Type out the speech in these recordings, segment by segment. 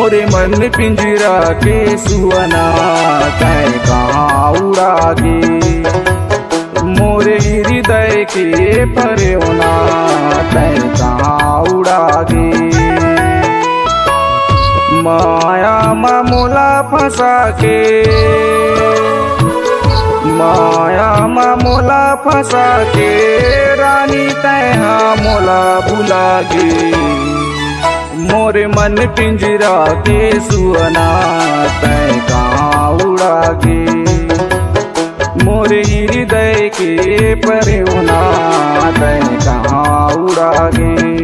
मोरे मन पिंजरा के सुअना तै कहाँ उड़ा गे। मोरे हृदय के परवना तै कहाँ उड़ा गे। माया मा मोला फंसा के, माया मा मोला फंसा के, रानी तै हाँ मोला भुला गे। मोरे मन पिंजरा के सुअना तै कहाँ उड़ा गे। मोरे हृदय के परवना तै कहाँ उड़ा गे।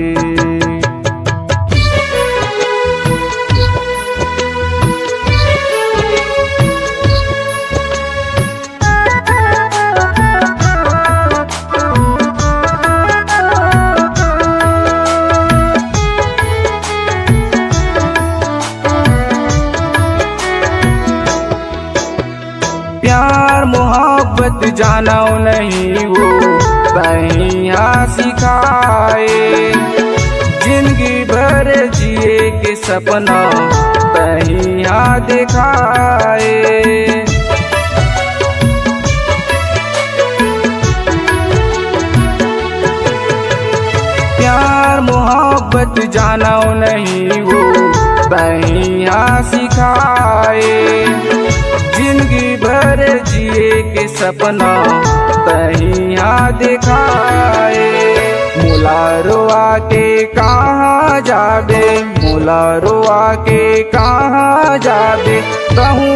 प्यार मोहब्बत जानो नहीं वो तैया सिखाए। जिंदगी भर जिए के सपना तैया दिखाए। प्यार मोहब्बत जानो नहीं वो तैया सिखाए। जिंदगी भर जिए के सपना तैया दिखाए। मोला रोआ के कहाँ जाबे, मोला रोआ के कहाँ जाबे, कहूँ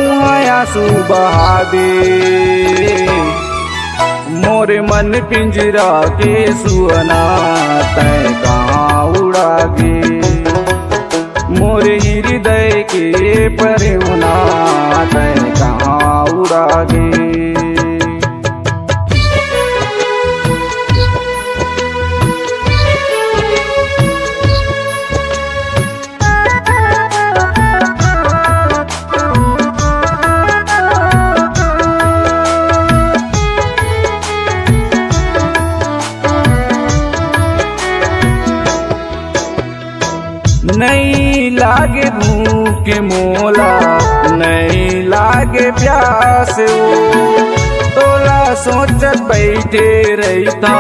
आंसू बहाबे। मोरे मन पिंजरा के सुअना तै कहाँ उड़ा गे। मोरे हृदय के परवना तै कहाँ उड़ा गे। नहीं लागे भूख मोला, नहीं लागे प्यास वो, तोला सोचत बैठे रहता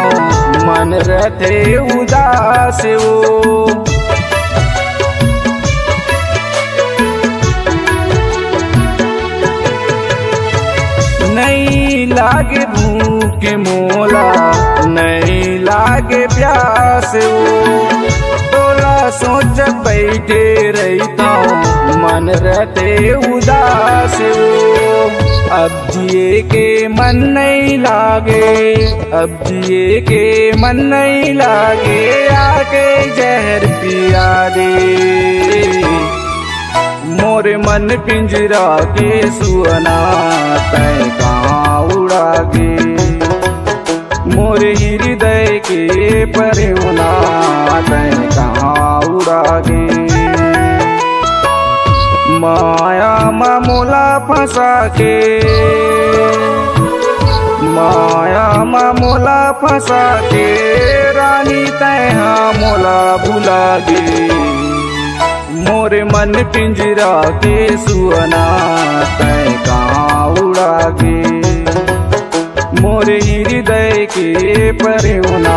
मन रहते उदास वो। नहीं लागे भूख मोला, नहीं लागे प्यास वो, सोच बैठे रहता मन रहते उदास वो। अब जिए के मन नहीं लागे, अब जिए के मन नहीं लागे, आके जहर पिया दे। मोरे मन पिंजरा के सुअना तै कहाँ उड़ा गे। मोरे हृदय के परवना तै कहाँ उड़ा गे। माया मा मोला फंसा के, माया मा मोला फंसा के, रानी तै हाँ मोला भुला गे। मोरे मन पिंजरा के सुअना तै कहाँ उड़ा गे। मोरे हृदय के परवना